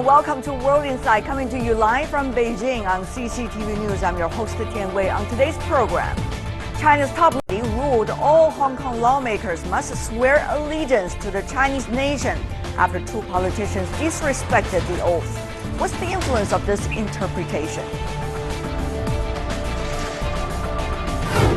and welcome to World Insight, coming to you live from Beijing on CCTV News. I'm your host, Tian Wei. On today's program, China's top lady ruled all Hong Kong lawmakers must swear allegiance to the Chinese nation after two politicians disrespected the oath. What's the influence of this interpretation?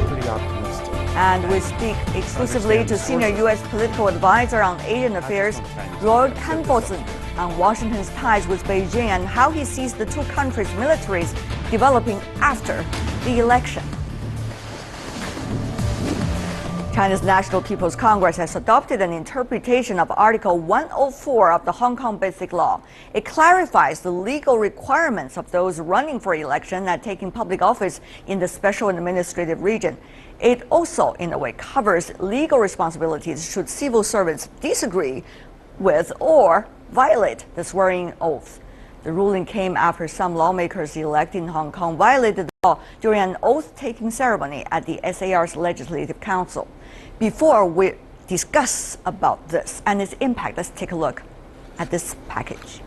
Pretty optimistic. And we speak exclusively to senior U.S. political advisor on Asian affairs, Lord Kamphausen, on Washington's ties with Beijing and how he sees the two countries' militaries developing after the election. China's National People's Congress has adopted an interpretation of Article 104 of the Hong Kong Basic Law. It clarifies the legal requirements of those running for election and taking public office in the special administrative region. It also, in a way, covers legal responsibilities should civil servants disagree with or violate the swearing oath. The ruling came after some lawmakers elected in Hong Kong violated the law during an oath-taking ceremony at the HKSAR's Legislative Council. Before we discuss about this and its impact, let's take a look at this package.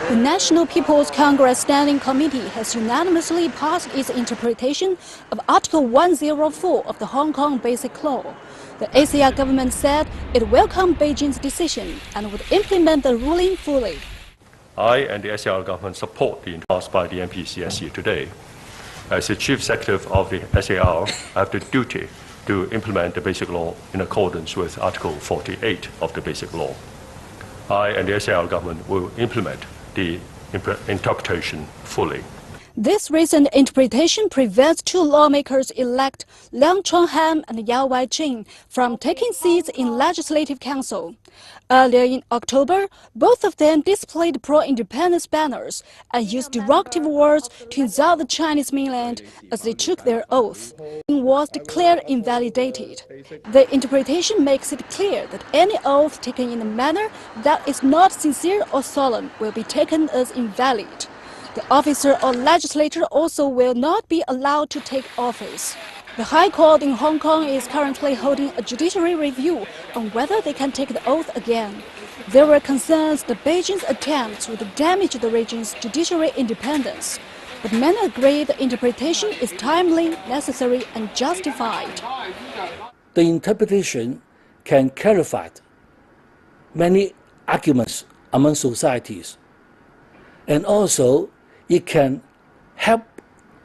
The National People's Congress Standing Committee has unanimously passed its interpretation of Article 104 of the Hong Kong Basic Law. The HKSAR government said it welcomed Beijing's decision and would implement the ruling fully. I and the HKSAR government support the passed by the NPCSC today. As the Chief Executive of the HKSAR, I have the duty to implement the Basic Law in accordance with Article 48 of the Basic Law. I and the HKSAR government will implement the interpretation fully. This recent interpretation prevents two lawmakers-elect, Leung Chun-ham and Yao Wai-ching, from taking seats in Legislative Council. Earlier in October, both of them displayed pro-independence banners and used derogative words to insult the Chinese mainland as they took their oath. It was declared invalidated. The interpretation makes it clear that any oath taken in a manner that is not sincere or solemn will be taken as invalid. The officer or legislator also will not be allowed to take office. The High Court in Hong Kong is currently holding a judiciary review on whether they can take the oath again. There were concerns that Beijing's attempts would damage the region's judiciary independence. But many agree the interpretation is timely, necessary and justified. The interpretation can clarify many arguments among societies, and also it can help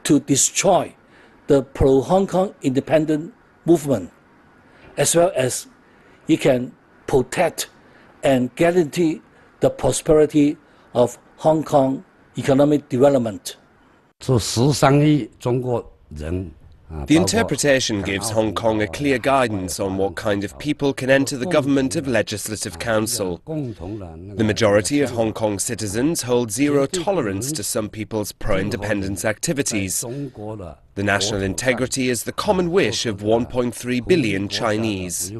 to destroy the pro-Hong Kong independent movement, as well as it can protect and guarantee the prosperity of Hong Kong economic development. The interpretation gives Hong Kong a clear guidance on what kind of people can enter the government of Legislative Council. The majority of Hong Kong citizens hold zero tolerance to some people's pro-independence activities. The national integrity is the common wish of 1.3 billion Chinese.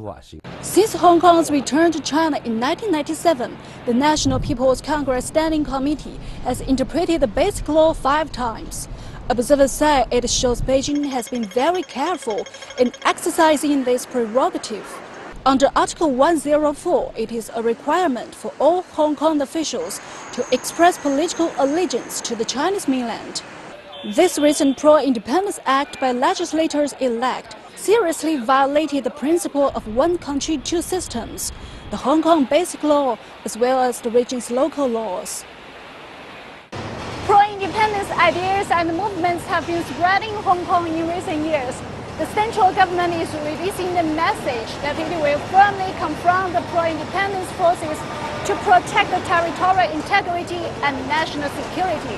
Since Hong Kong's return to China in 1997, the National People's Congress Standing Committee has interpreted the Basic Law 5 times. Observers say it shows Beijing has been very careful in exercising this prerogative. Under Article 104, it is a requirement for all Hong Kong officials to express political allegiance to the Chinese mainland. This recent pro-independence act by legislators-elect seriously violated the principle of one country, two systems, the Hong Kong Basic Law, as well as the region's local laws. Pro-independence ideas and movements have been spreading in Hong Kong in recent years. The central government is releasing the message that it will firmly confront the pro-independence forces to protect the territorial integrity and national security.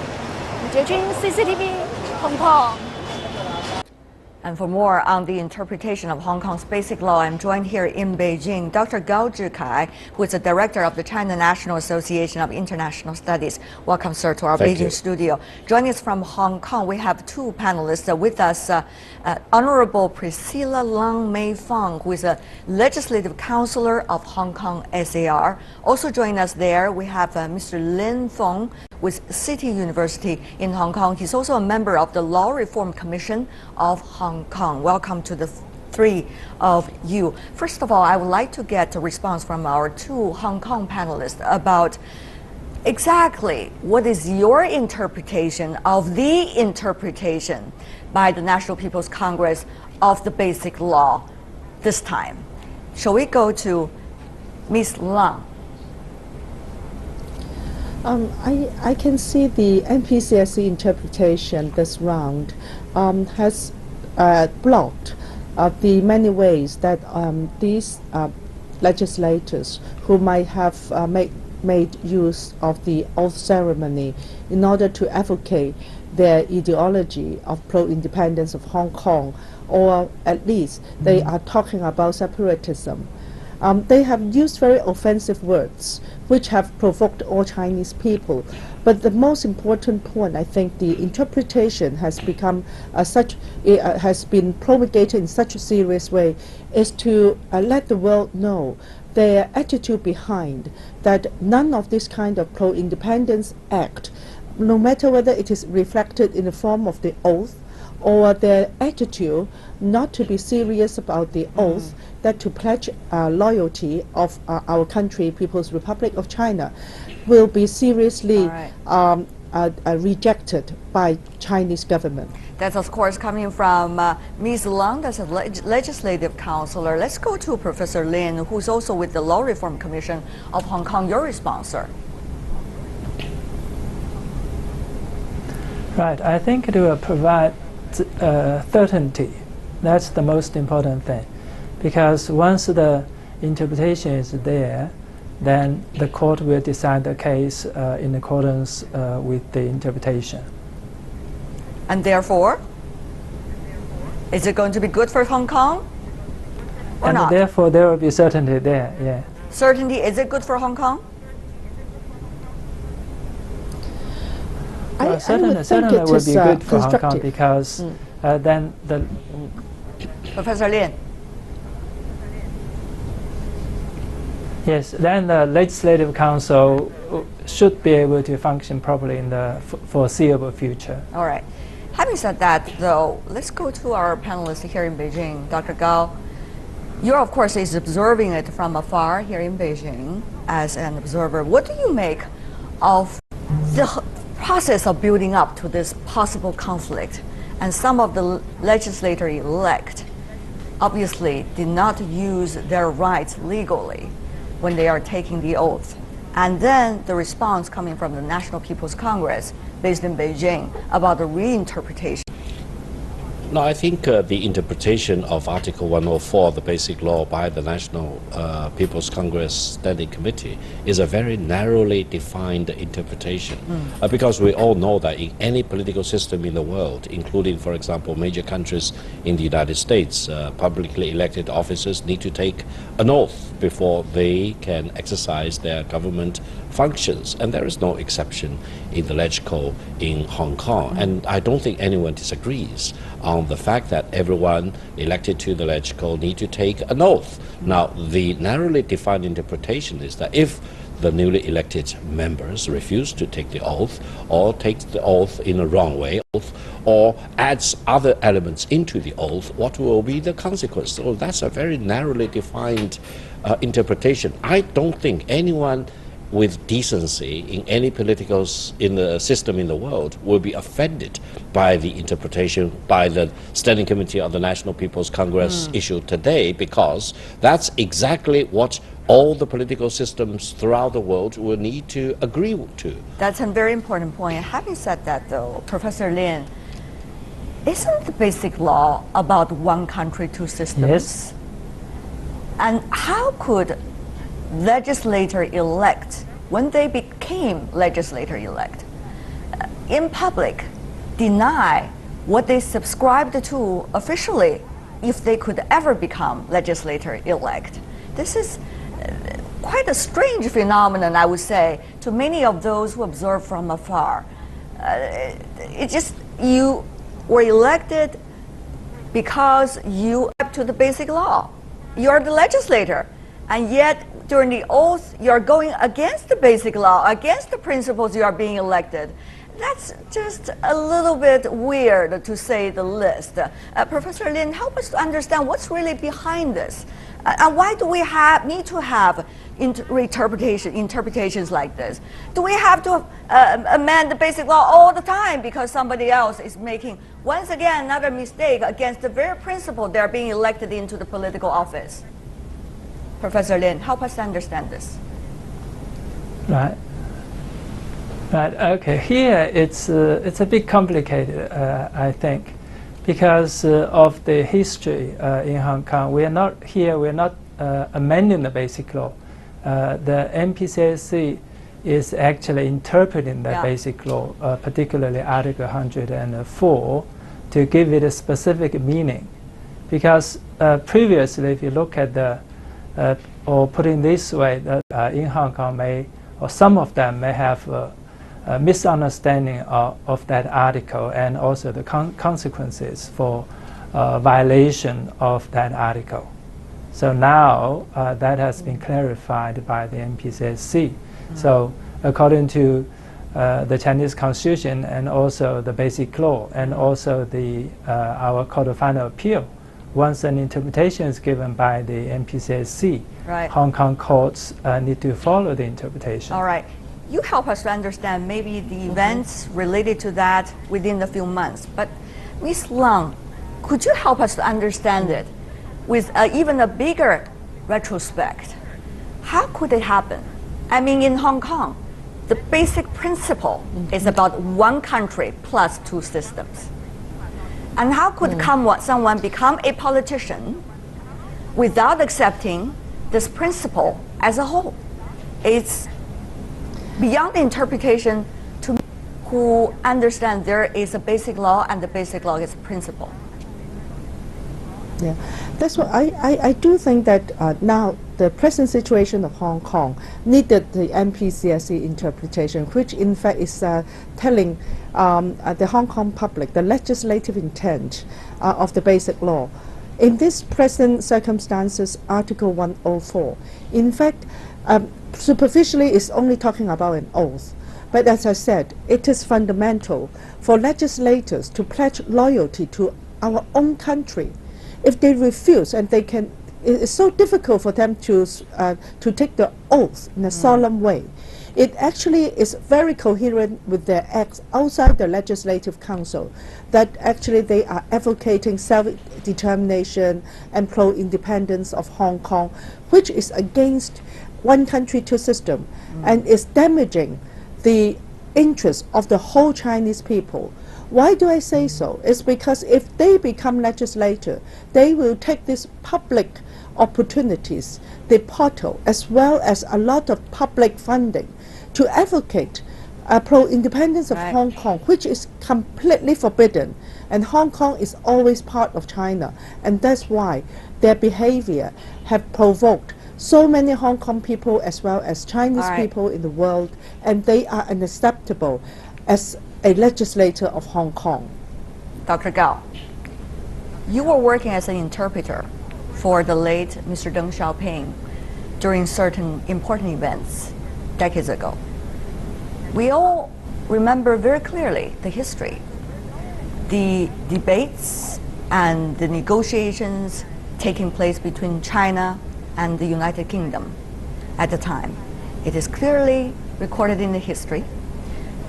Beijing, CCTV, Hong Kong. And for more on the interpretation of Hong Kong's Basic Law, I'm joined here in Beijing, Dr. Gao Zhikai, who is the director of the China National Association of International Studies. Welcome, sir, to our Beijing studio. Joining us from Hong Kong, we have two panelists with us. Honorable Priscilla Lang Mei Fang, who is a legislative counselor of Hong Kong HKSAR. Also joining us there, we have Mr. Lin Feng with City University in Hong Kong. He's also a member of the Law Reform Commission of Hong Kong. Welcome to the three of you. First of all, I would like to get a response from our two Hong Kong panelists about exactly what is your interpretation of the interpretation by the National People's Congress of the Basic Law this time. Shall we go to Ms. Lang? I can see the NPCSC interpretation this round has blocked the many ways that these legislators who might have made use of the oath ceremony in order to advocate their ideology of pro-independence of Hong Kong, or at least they are talking about separatism. They have used very offensive words which have provoked all Chinese people. But the most important point, I think, the interpretation has become has been promulgated in such a serious way, is to let the world know their attitude behind that none of this kind of pro-independence act, no matter whether it is reflected in the form of the oath or their attitude not to be serious about the oath, that to pledge loyalty of our country, People's Republic of China, will be seriously rejected by Chinese government. That's of course coming from Ms. Lang, that's a legislative counselor. Let's go to Professor Lin, who's also with the Law Reform Commission of Hong Kong. Your response, sir. Right, I think it will provide certainty. That's the most important thing, because once the interpretation is there, then the court will decide the case in accordance with the interpretation. And therefore, is it going to be good for Hong Kong or and not? Therefore, there will be certainty there, yeah. Certainty, is it good for Hong Kong? Certainly it would be good for Hong Kong, because then the... Professor Lin. Yes, then the Legislative Council should be able to function properly in the foreseeable future. All right. Having said that, though, let's go to our panelists here in Beijing. Dr. Gao, you're, of course, is observing it from afar here in Beijing as an observer. What do you make of the process of building up to this possible conflict? And some of the legislator-elect obviously did not use their rights legally when they are taking the oath. And then the response coming from the National People's Congress based in Beijing about the reinterpretation. No, I think the interpretation of Article 104 of the Basic Law by the National People's Congress Standing Committee is a very narrowly defined interpretation. Because we all know that in any political system in the world, including, for example, major countries in the United States, publicly elected officers need to take an oath before they can exercise their government functions. And there is no exception in the Legco in Hong Kong. And I don't think anyone disagrees on the fact that everyone elected to the Legco need to take an oath. Now, the narrowly defined interpretation is that if the newly elected members refuse to take the oath, or takes the oath in a wrong way, or adds other elements into the oath, what will be the consequence? So that's a very narrowly defined interpretation. I don't think anyone with decency in any political system in the world will be offended by the interpretation by the Standing Committee of the National People's Congress issued today, because that's exactly what all the political systems throughout the world will need to agree to. That's a very important point. Having said that, though, Professor Lin, isn't the Basic Law about one country, two systems? Yes. And how could legislator-elect, when they became legislator-elect, in public, deny what they subscribed to officially if they could ever become legislator-elect? This is quite a strange phenomenon, I would say, to many of those who observe from afar. You were elected because you up to the Basic Law. You're the legislator, and yet during the oath, you're going against the Basic Law, against the principles you are being elected. That's just a little bit weird, to say the least. Professor Lin, help us to understand what's really behind this. And why do we need to have interpretations like this? Do we have to amend the basic law all the time because somebody else is making, once again, another mistake against the very principle they're being elected into the political office? Professor Lin, help us understand this. Right. Right. Okay. Here it's a bit complicated, I think, because of the history in Hong Kong. We're not amending the basic law. The MPCSC is actually interpreting the basic law, particularly Article 104, to give it a specific meaning. Because previously, if you look at the, or put it this way, that in Hong Kong or some of them may have a misunderstanding of that article and also the consequences for violation of that article. So now that has been clarified by the MPCSC. So according to the Chinese Constitution and also the Basic Law and also our Court of Final Appeal, once an interpretation is given by the MPCSC, Hong Kong courts need to follow the interpretation. All right. You help us to understand maybe the events related to that within a few months. But Ms. Leung, could you help us to understand it with even a bigger retrospect? How could it happen? I mean, in Hong Kong, the basic principle is about one country plus two systems. And how could someone become a politician without accepting this principle as a whole? It's beyond interpretation to who understand there is a basic law and the basic law is principle. Yeah, that's what I do think that now the present situation of Hong Kong needed the MPCSC interpretation, which in fact is telling the Hong Kong public the legislative intent of the basic law. In this present circumstances, Article 104, in fact, superficially is only talking about an oath. But as I said, it is fundamental for legislators to pledge loyalty to our own country. If they refuse, and they can, it's so difficult for them to take the oath in a solemn way. It actually is very coherent with their acts outside the Legislative Council, that actually they are advocating self-determination and pro-independence of Hong Kong, which is against one country, two system, and is damaging the interests of the whole Chinese people. Why do I say so? It's because if they become legislator, they will take these public opportunities, the portal, as well as a lot of public funding, to advocate pro-independence of Hong Kong, which is completely forbidden. And Hong Kong is always part of China, and that's why their behavior have provoked so many Hong Kong people as well as Chinese people in the world, and they are unacceptable as a legislator of Hong Kong. Dr. Gao, you were working as an interpreter for the late Mr. Deng Xiaoping during certain important events decades ago. We all remember very clearly the history, the debates and the negotiations taking place between China and the United Kingdom at the time. It is clearly recorded in the history.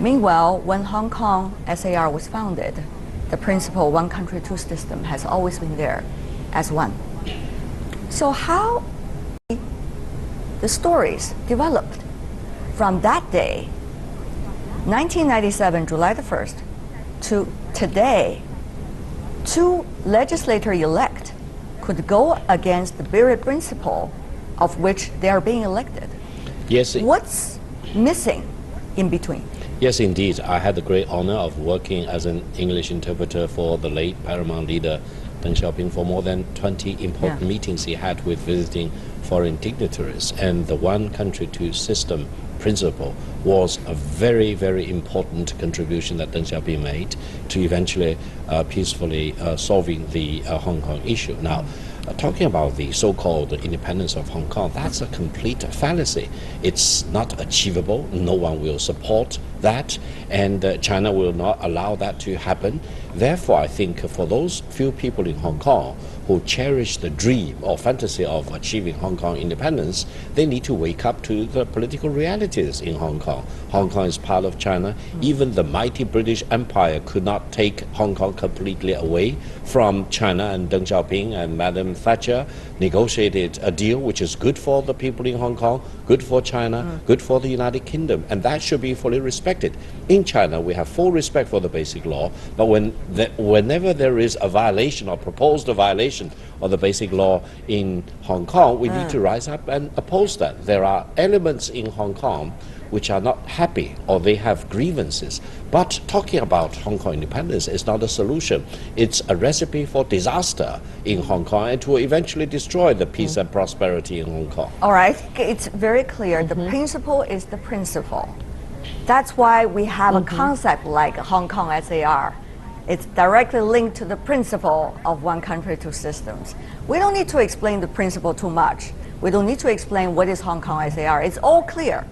Meanwhile, when Hong Kong SAR was founded, the principle one country, two system has always been there as one. So how the stories developed from that day, 1997, July the 1st, to today, two legislators-elect could go against the very principle of which they are being elected. Yes. What's missing in between? Yes, indeed. I had the great honor of working as an English interpreter for the late paramount leader Deng Xiaoping for more than 20 important meetings he had with visiting foreign dignitaries. And the one country, two system principle was a very, very important contribution that Deng Xiaoping made to eventually peacefully solving the Hong Kong issue. Now, talking about the so-called independence of Hong Kong, that's a complete fallacy. It's not achievable. No one will support that, and China will not allow that to happen. Therefore, I think for those few people in Hong Kong who cherish the dream or fantasy of achieving Hong Kong independence, they need to wake up to the political realities in Hong Kong. Hong Kong is part of China. Even the mighty British Empire could not take Hong Kong completely away from China, and Deng Xiaoping and Madam Thatcher negotiated a deal which is good for the people in Hong Kong, good for China, good for the United Kingdom, and that should be fully respected. In China, we have full respect for the basic law, but whenever there is a violation or proposed violation of the basic law in Hong Kong, we need to rise up and oppose that. There are elements in Hong Kong which are not happy or they have grievances. But talking about Hong Kong independence is not a solution. It's a recipe for disaster in Hong Kong and to eventually destroy the peace and prosperity in Hong Kong. All right, it's very clear. The principle is the principle. That's why we have a concept like Hong Kong SAR. It's directly linked to the principle of one country, two systems. We don't need to explain the principle too much. We don't need to explain what is Hong Kong SAR. It's all clear.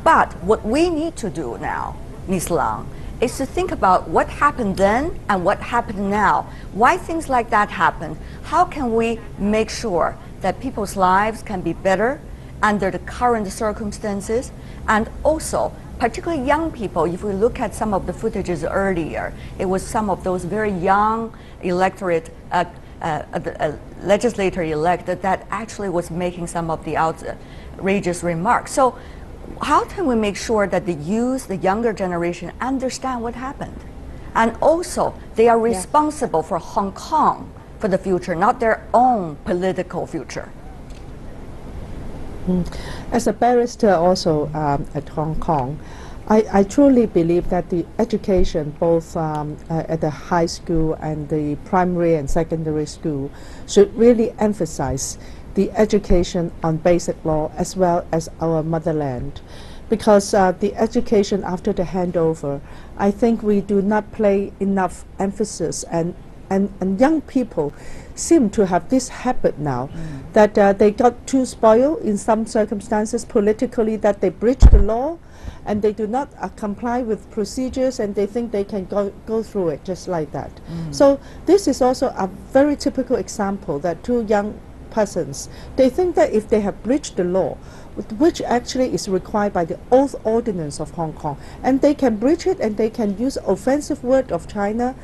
But what we need to do now, Ms. Lang, is to think about what happened then and what happened now. Why things like that happened? How can we make sure that people's lives can be better under the current circumstances? And also, particularly young people, if we look at some of the footages earlier, it was some of those very young electorate, legislator-elect that actually was making some of the outrageous remarks. So how can we make sure that the youth, the younger generation, understand what happened? And also, they are responsible for Hong Kong for the future, not their own political future. As a barrister also at Hong Kong, I truly believe that the education, both at the high school and the primary and secondary school, should really emphasize the education on basic law as well as our motherland. Because the education after the handover, I think we do not play enough emphasis, and young people seem to have this habit now that they got too spoiled in some circumstances politically, that they breach the law and they do not comply with procedures, and they think they can go through it just like that. So this is also a very typical example that two young persons, they think that if they have breached the law, which actually is required by the Oath Ordinance of Hong Kong, and they can breach it and they can use offensive word of China,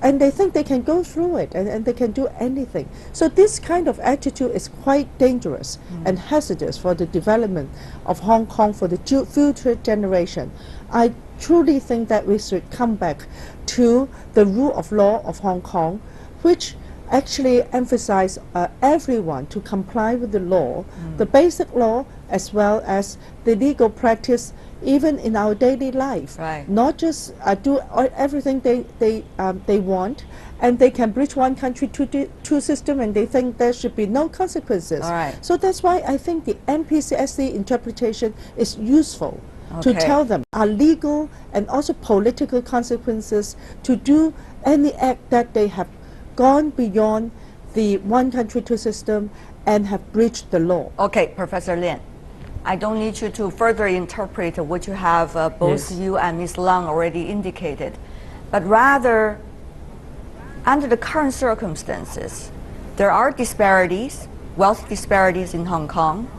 and they think they can go through it and they can do anything. So this kind of attitude is quite dangerous and hazardous for the development of Hong Kong for the future generation. I truly think that we should come back to the rule of law of Hong Kong, which actually emphasize everyone to comply with the law, the basic law, as well as the legal practice, even in our daily life. Not just do everything they want, and they can breach one country, two system, and they think there should be no consequences. So that's why I think the MPCSC interpretation is useful. To tell them are legal and also political consequences to do any act that they have gone beyond the one country, two system and have breached the law. Okay, Professor Lin, I don't need you to further interpret what you have both you and Ms. Lang already indicated, but rather, under the current circumstances, there are disparities, wealth disparities in Hong Kong.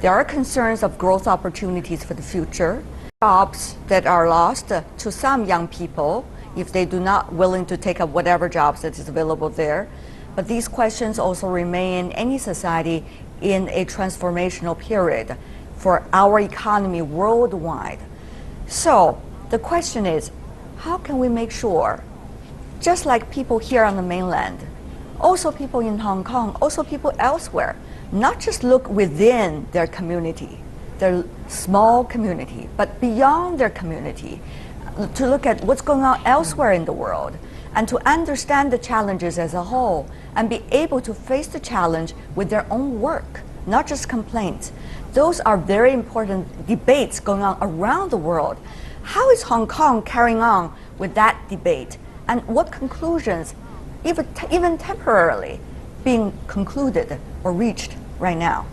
There are concerns of growth opportunities for the future, jobs that are lost to some young people if they do not willing to take up whatever jobs that is available there. But these questions also remain in any society in a transformational period for our economy worldwide. So the question is, how can we make sure, just like people here on the mainland, also people in Hong Kong, also people elsewhere, not just look within their community, their small community, but beyond their community, to look at what's going on elsewhere in the world, and to understand the challenges as a whole, and be able to face the challenge with their own work, not just complaints. Those are very important debates going on around the world. How is Hong Kong carrying on with that debate? And what conclusions, even temporarily, being concluded or reached right now?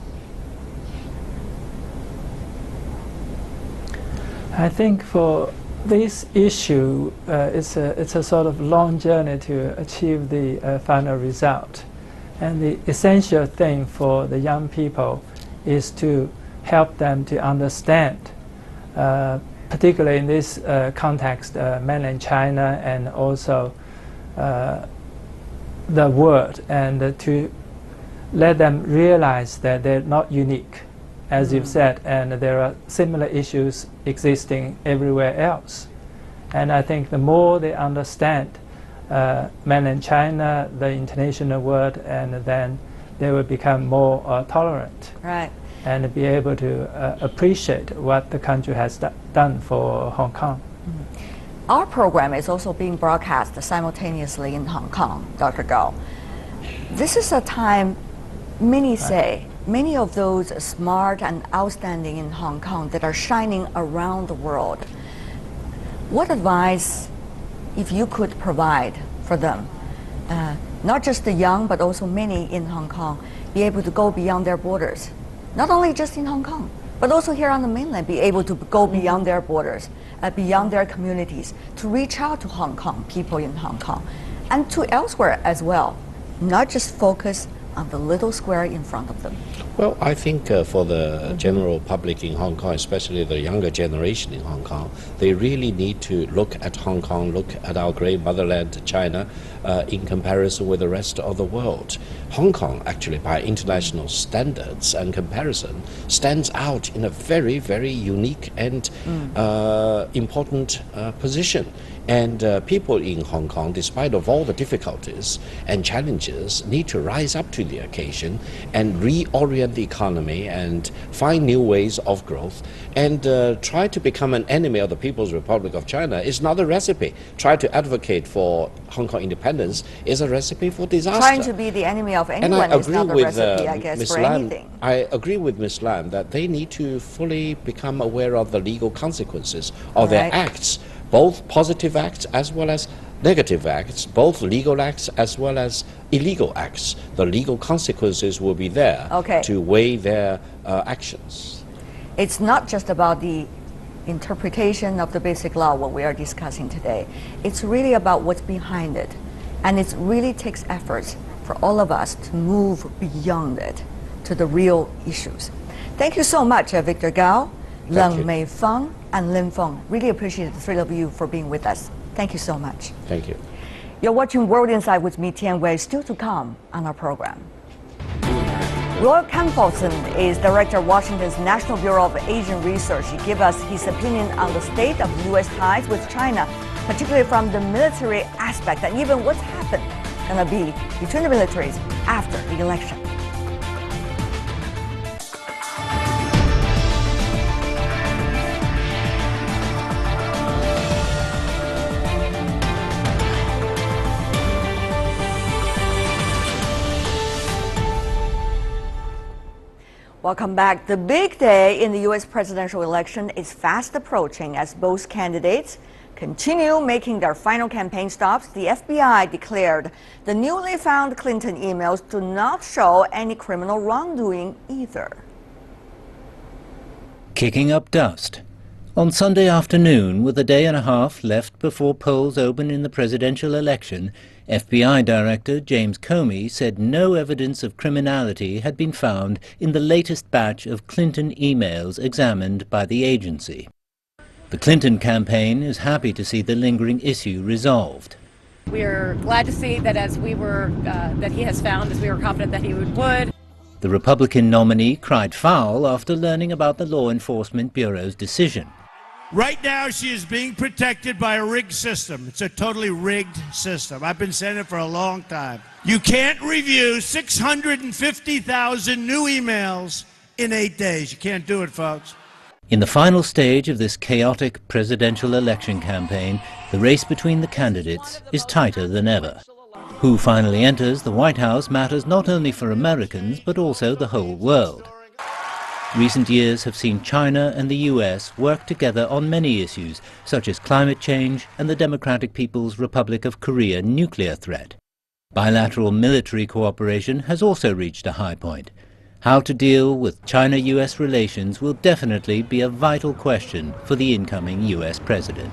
I think for this issue, it's a sort of long journey to achieve the final result. And the essential thing for the young people is to help them to understand, particularly in this context, mainland China and also the world, and to let them realize that they're not unique, as you've said, and there are similar issues existing everywhere else. And I think the more they understand mainland China, the international world, and then they will become more tolerant. Right. And be able to appreciate what the country has done for Hong Kong. Our program is also being broadcast simultaneously in Hong Kong, Dr. Gao. This is a time, many say, many of those smart and outstanding in Hong Kong that are shining around the world. What advice, if you could provide for them, not just the young, but also many in Hong Kong, be able to go beyond their borders? Not only just in Hong Kong, but also here on the mainland, be able to go beyond their borders, beyond their communities, to reach out to Hong Kong, people in Hong Kong, and to elsewhere as well, not just focus on the little square in front of them. Well, I think for the general public in Hong Kong, especially the younger generation in Hong Kong, they really need to look at Hong Kong, look at our great motherland, China, in comparison with the rest of the world. Hong Kong, actually, by international standards and comparison, stands out in a very, very unique and important position. And people in Hong Kong, despite of all the difficulties and challenges, need to rise up to the occasion and reorient the economy and find new ways of growth. And try to become an enemy of the People's Republic of China is not a recipe. Try to advocate for Hong Kong independence is a recipe for disaster. Trying to be the enemy of anyone is not a recipe, I guess, for anything. I agree with Ms. Lam that they need to fully become aware of the legal consequences of their acts, both positive acts as well as negative acts, both legal acts as well as illegal acts. The legal consequences will be there to weigh their actions. It's not just about the interpretation of the basic law, what we are discussing today. It's really about what's behind it. And it really takes efforts for all of us to move beyond it to the real issues. Thank you so much, Victor Gao, Leng Meifeng, and Lin Feng. Really appreciate the three of you for being with us. Thank you so much. Thank you. You're watching World Insight with me, Tian Wei, still to come on our program. Roy Kamphausen is director of Washington's National Bureau of Asian Research. He gave us his opinion on the state of U.S. ties with China, particularly from the military aspect, and even what's going to be between the militaries after the election. Welcome back. The big day in the U.S. presidential election is fast approaching as both candidates continue making their final campaign stops. The FBI declared the newly found Clinton emails do not show any criminal wrongdoing either. Kicking up dust. On Sunday afternoon, with a day and a half left before polls open in the presidential election, FBI Director James Comey said no evidence of criminality had been found in the latest batch of Clinton emails examined by the agency. The Clinton campaign is happy to see the lingering issue resolved. We're glad to see that that he has found, as we were confident that he would. The Republican nominee cried foul after learning about the Law Enforcement Bureau's decision. Right now, she is being protected by a rigged system. It's a totally rigged system. I've been saying it for a long time. You can't review 650,000 new emails in 8 days. You can't do it, folks. In the final stage of this chaotic presidential election campaign, the race between the candidates is tighter than ever. Who finally enters the White House matters not only for Americans, but also the whole world. Recent years have seen China and the US work together on many issues, such as climate change and the Democratic People's Republic of Korea nuclear threat. Bilateral military cooperation has also reached a high point. How to deal with China-US relations will definitely be a vital question for the incoming US president.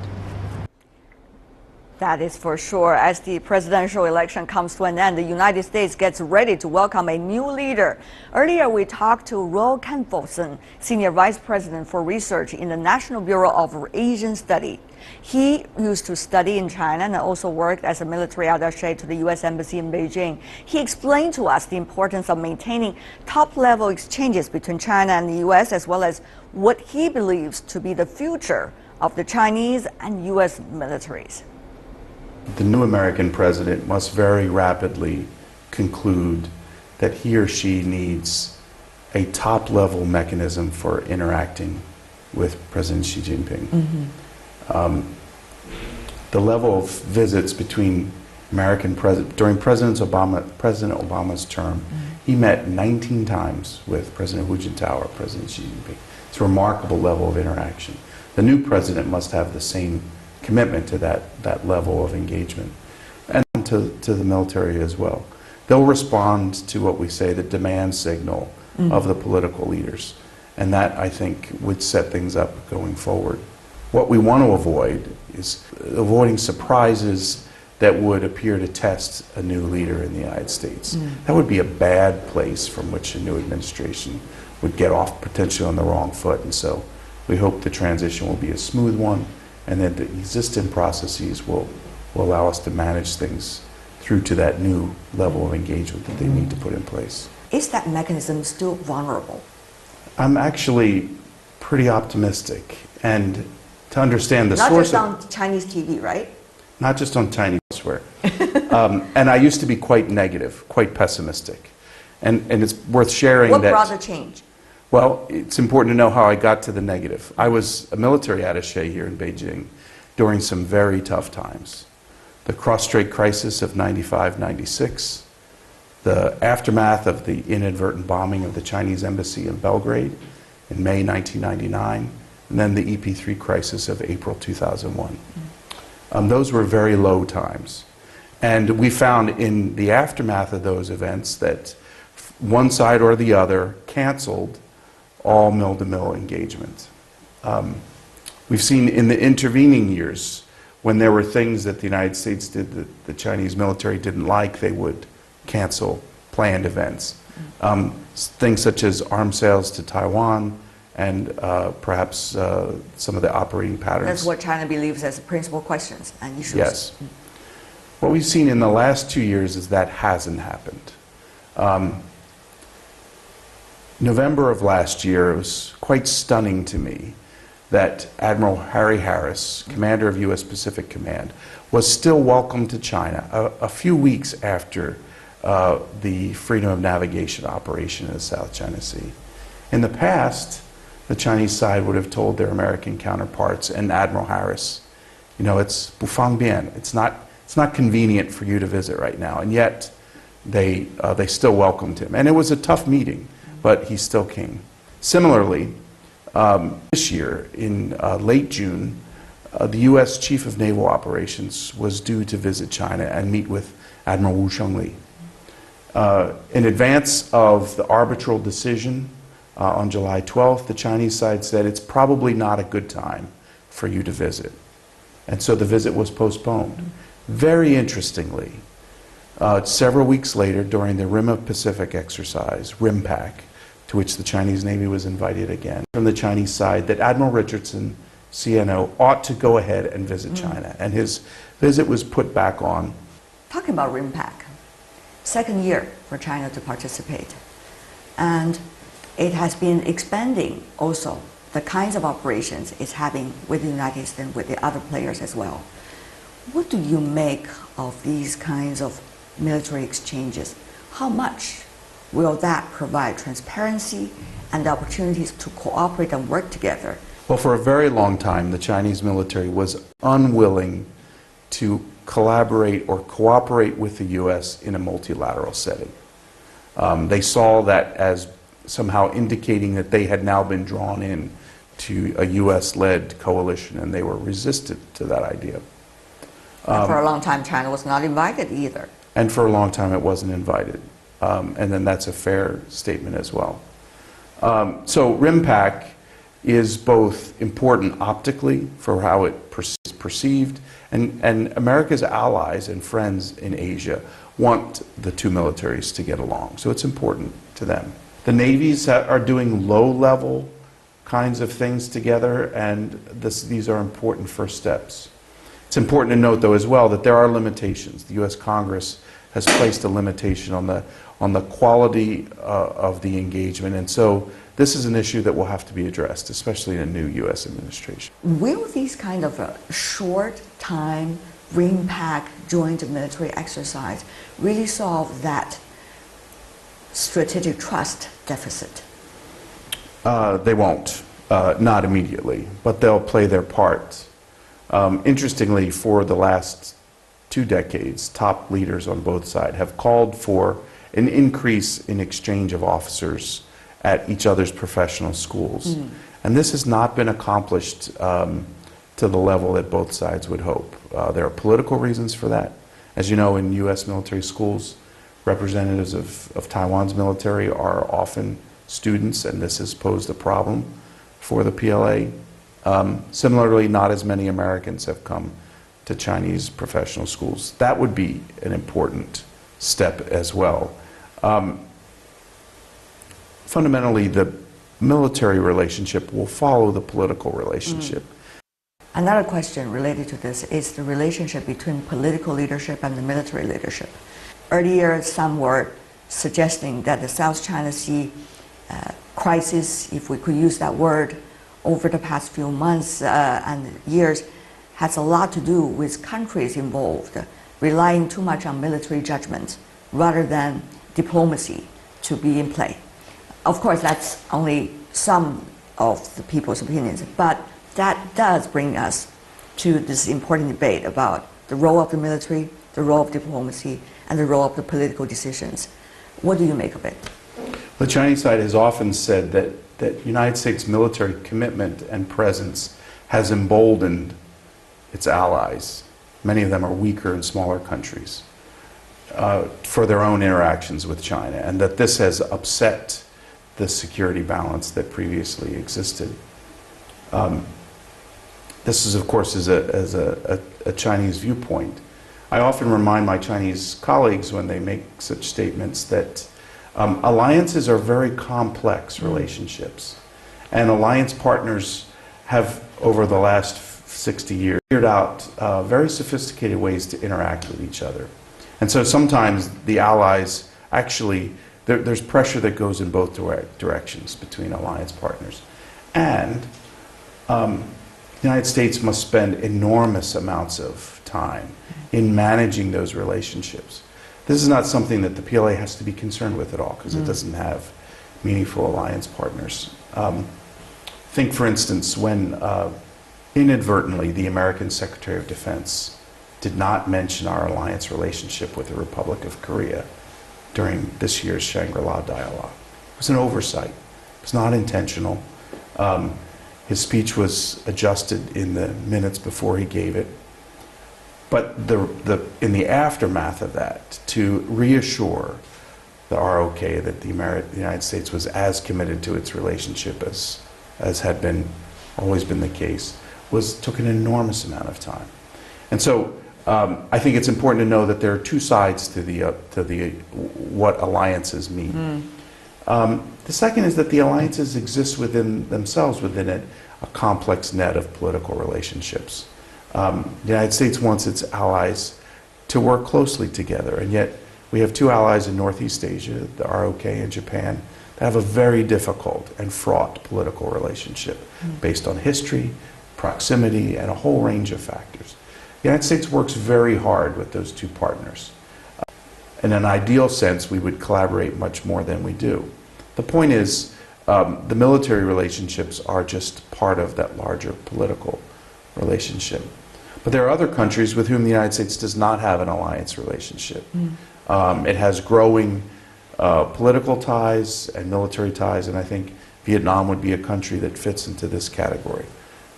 That is for sure. As the presidential election comes to an end, the United States gets ready to welcome a new leader. Earlier, we talked to Kamphausen, Senior Vice President for Research in the National Bureau of Asian Study. He used to study in China and also worked as a military attaché to the U.S. Embassy in Beijing. He explained to us the importance of maintaining top-level exchanges between China and the U.S., as well as what he believes to be the future of the Chinese and U.S. militaries. The new American president must very rapidly conclude that he or she needs a top-level mechanism for interacting with President Xi Jinping. The level of visits between during President Obama's term, he met 19 times with President Hu Jintao or President Xi Jinping. It's a remarkable level of interaction. The new president must have the same commitment to that level of engagement, and to the military as well. They'll respond to what we say the demand signal of the political leaders, and that, I think, would set things up going forward. What we want to avoid is avoiding surprises that would appear to test a new leader in the United States. That would be a bad place from which a new administration would get off potentially on the wrong foot, and so we hope the transition will be a smooth one, and that the existing processes will allow us to manage things through to that new level of engagement that they need to put in place. Is that mechanism still vulnerable? I'm actually pretty optimistic, and to understand the source Not just on Chinese TV, right? Not just on Chinese elsewhere. And I used to be quite negative, quite pessimistic. And it's worth sharing What brought the change? Well, it's important to know how I got to the negative. I was a military attaché here in Beijing during some very tough times. The cross-strait crisis of 95-96, the aftermath of the inadvertent bombing of the Chinese embassy in Belgrade in May 1999, and then the EP3 crisis of April 2001. Those were very low times. And we found in the aftermath of those events that one side or the other canceled all mill-to-mill engagement. We've seen in the intervening years, when there were things that the United States did that the Chinese military didn't like, they would cancel planned events. Things such as arms sales to Taiwan and perhaps some of the operating patterns. That's what China believes as the principal questions and issues. Yes. What we've seen in the last 2 years is that hasn't happened. November of last year, it was quite stunning to me that Admiral Harry Harris, commander of U.S. Pacific Command, was still welcome to China a few weeks after the freedom of navigation operation in the South China Sea. In the past, the Chinese side would have told their American counterparts and Admiral Harris, you know, it's bufang bien, it's not convenient for you to visit right now, and yet they still welcomed him. And it was a tough meeting, but he still came. Similarly, this year, in late June, the U.S. Chief of Naval Operations was due to visit China and meet with Admiral Wu Shengli. In advance of the arbitral decision on July 12th, the Chinese side said it's probably not a good time for you to visit. And so the visit was postponed. Very interestingly, several weeks later, during the Rim of Pacific exercise, RIMPAC, to which the Chinese Navy was invited again, from the Chinese side, that Admiral Richardson, CNO, ought to go ahead and visit China. And his visit was put back on. Talking about RIMPAC, second year for China to participate. And it has been expanding also the kinds of operations it's having with the United States and with the other players as well. What do you make of these kinds of military exchanges? How much will that provide transparency and opportunities to cooperate and work together? Well, for a very long time, the Chinese military was unwilling to collaborate or cooperate with the U.S. in a multilateral setting. They saw that as somehow indicating that they had now been drawn in to a U.S.-led coalition, and they were resistant to that idea. And for a long time, China was not invited either. And for a long time, it wasn't invited. and then that's a fair statement as well. So RIMPAC is both important optically for how it is perceived, and America's allies and friends in Asia want the two militaries to get along, so it's important to them. The navies are doing low-level kinds of things together, and these are important first steps. It's important to note, though, as well, that there are limitations. The U.S. Congress has placed a limitation on the quality of the engagement, and so this is an issue that will have to be addressed, especially in a new U.S. administration. Will these kind of short-time RIMPAC joint military exercise really solve that strategic trust deficit? They won't, not immediately, but they'll play their part. Interestingly, for the last 2 decades, top leaders on both sides have called for an increase in exchange of officers at each other's professional schools. And this has not been accomplished to the level that both sides would hope. There are political reasons for that. As you know, in U.S. military schools, representatives of Taiwan's military are often students, and this has posed a problem for the PLA. Similarly, not as many Americans have come to Chinese professional schools. That would be an important step as well. Fundamentally, the military relationship will follow the political relationship. Another question related to this is the relationship between political leadership and the military leadership. Earlier, some were suggesting that the South China Sea crisis, if we could use that word, over the past few months and years, has a lot to do with countries involved relying too much on military judgment rather than diplomacy to be in play. Of course, that's only some of the people's opinions, but that does bring us to this important debate about the role of the military, the role of diplomacy, and the role of the political decisions. What do you make of it? The Chinese side has often said that United States military commitment and presence has emboldened its allies. Many of them are weaker and smaller countries for their own interactions with China, and that this has upset the security balance that previously existed. This is, of course, a Chinese viewpoint. I often remind my Chinese colleagues when they make such statements that alliances are very complex relationships, and alliance partners have, over the last 60 years, figured out very sophisticated ways to interact with each other. And so sometimes the allies actually, there's pressure that goes in both directions between alliance partners. And the United States must spend enormous amounts of time in managing those relationships. This is not something that the PLA has to be concerned with at all, because it doesn't have meaningful alliance partners. Think, for instance, when inadvertently the American Secretary of Defense did not mention our alliance relationship with the Republic of Korea during this year's Shangri-La dialogue. It was an oversight. It was not intentional. His speech was adjusted in the minutes before he gave it. But in the aftermath of that, to reassure the ROK that the United States was as committed to its relationship as had always been the case, took an enormous amount of time. And so I think it's important to know that there are two sides to what alliances mean. The second is that the alliances exist within themselves, within a complex net of political relationships. The United States wants its allies to work closely together, and yet we have two allies in Northeast Asia, the ROK and Japan, that have a very difficult and fraught political relationship based on history, proximity, and a whole range of factors. The United States works very hard with those two partners. In an ideal sense, we would collaborate much more than we do. The point is, the military relationships are just part of that larger political relationship. But there are other countries with whom the United States does not have an alliance relationship. It has growing political ties and military ties, and I think Vietnam would be a country that fits into this category.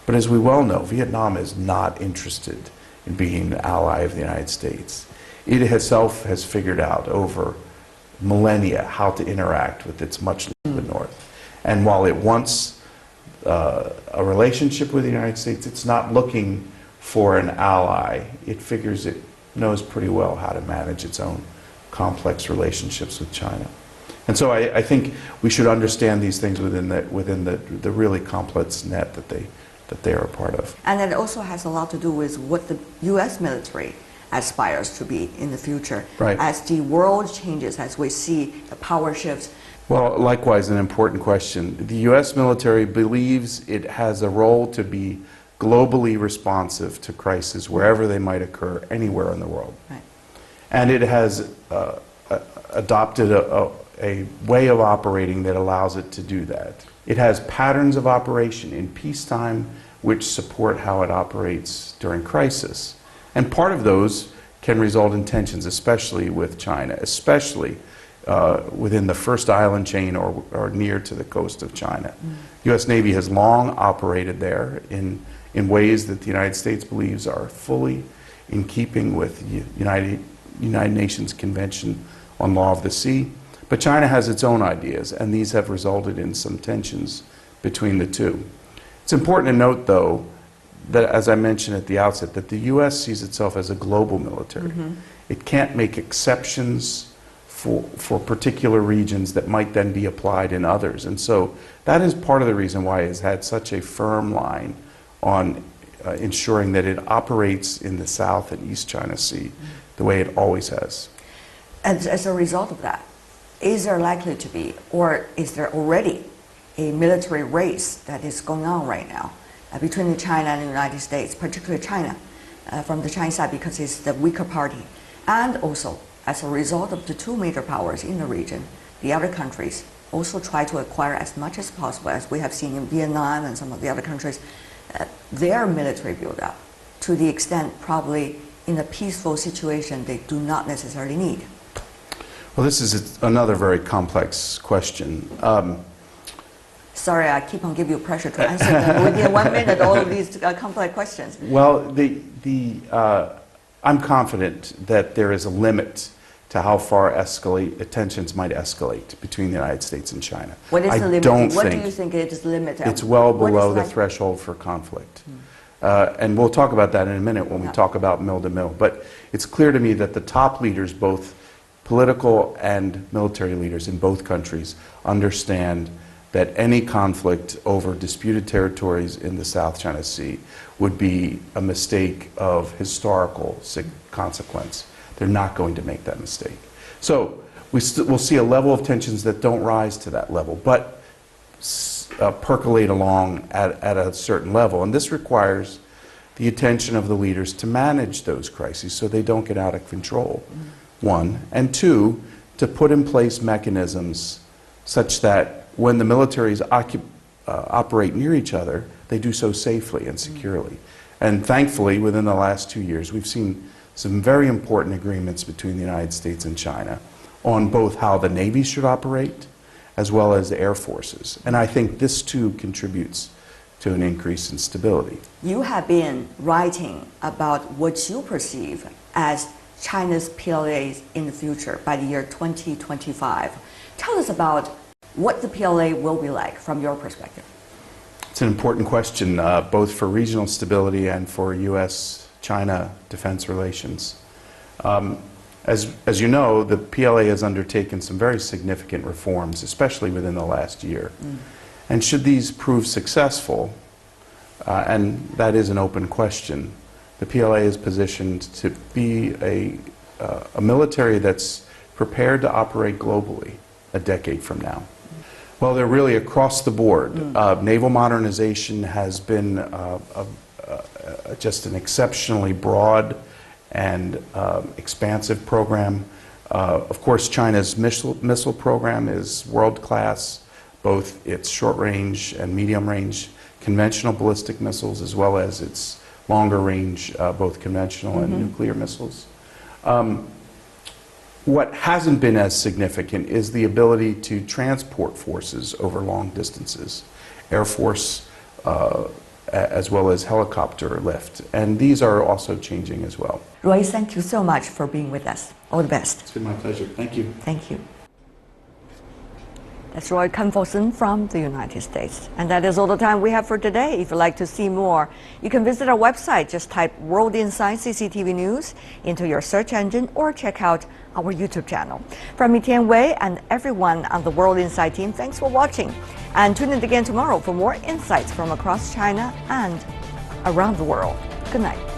But as we well know, Vietnam is not interested in being an ally of the United States. It itself has figured out over millennia how to interact with its much larger north. And while it wants a relationship with the United States, it's not looking for an ally. It figures it knows pretty well how to manage its own complex relationships with China. And so I think we should understand these things within the really complex net that they are a part of. And it also has a lot to do with what the U.S. military aspires to be in the future. Right. As the world changes, as we see the power shifts. Well, likewise, an important question. The U.S. military believes it has a role to be globally responsive to crises wherever they might occur, anywhere in the world. Right. And it has adopted a way of operating that allows it to do that. It has patterns of operation in peacetime which support how it operates during crisis. And part of those can result in tensions, especially with China, especially within the first island chain or near to the coast of China. U.S. Navy has long operated there in ways that the United States believes are fully in keeping with United Nations Convention on Law of the Sea. But China has its own ideas, and these have resulted in some tensions between the two. It's important to note, though, that, as I mentioned at the outset, that the U.S. sees itself as a global military. It can't make exceptions for particular regions that might then be applied in others. And so that is part of the reason why it has had such a firm line on ensuring that it operates in the South and East China Sea the way it always has. And as a result of that, is there likely to be, or is there already, a military race that is going on right now between China and the United States, particularly China, from the Chinese side because it's the weaker party, and also as a result of the two major powers in the region, the other countries also try to acquire as much as possible, as we have seen in Vietnam and some of the other countries, their military build-up to the extent probably in a peaceful situation they do not necessarily need. Well, this is another very complex question. Sorry, I keep on giving you pressure to answer them within 1 minute, all of these complex questions. Well, I'm confident that there is a limit to how far tensions might escalate between the United States and China. What is the limit? What do you think it is the limit? It's well below the threshold for conflict. And we'll talk about that in a minute when we talk about mill-to-mill. But it's clear to me that the top leaders, both political and military leaders in both countries, understand that any conflict over disputed territories in the South China Sea would be a mistake of historical consequence. They're not going to make that mistake. So we'll see a level of tensions that don't rise to that level, but percolate along at a certain level. And this requires the attention of the leaders to manage those crises so they don't get out of control, one. And two, to put in place mechanisms such that when the militaries operate near each other, they do so safely and securely. And thankfully, within the last 2 years, we've seen some very important agreements between the United States and China on both how the navies should operate as well as the air forces. And I think this too contributes to an increase in stability. You have been writing about what you perceive as China's PLAs in the future by the year 2025. Tell us about what the PLA will be like from your perspective. It's an important question, both for regional stability and for U.S.-China defense relations. As you know, the PLA has undertaken some very significant reforms, especially within the last year. And should these prove successful, and that is an open question, the PLA is positioned to be a military that's prepared to operate globally a decade from now. Well, they're really across the board. Naval modernization has been just an exceptionally broad and expansive program. Of course, China's missile program is world-class, both its short-range and medium-range conventional ballistic missiles, as well as its longer-range, both conventional and nuclear missiles. What hasn't been as significant is the ability to transport forces over long distances, Air Force as well as helicopter lift. And these are also changing as well. Roy, thank you so much for being with us. All the best. It's been my pleasure. Thank you. Thank you. That's Roy Kamphausen from the United States. And that is all the time we have for today. If you'd like to see more, you can visit our website. Just type World Insight CCTV News into your search engine or check out our YouTube channel. From me, Tian Wei, and everyone on the World Insight team, thanks for watching. And tune in again tomorrow for more insights from across China and around the world. Good night.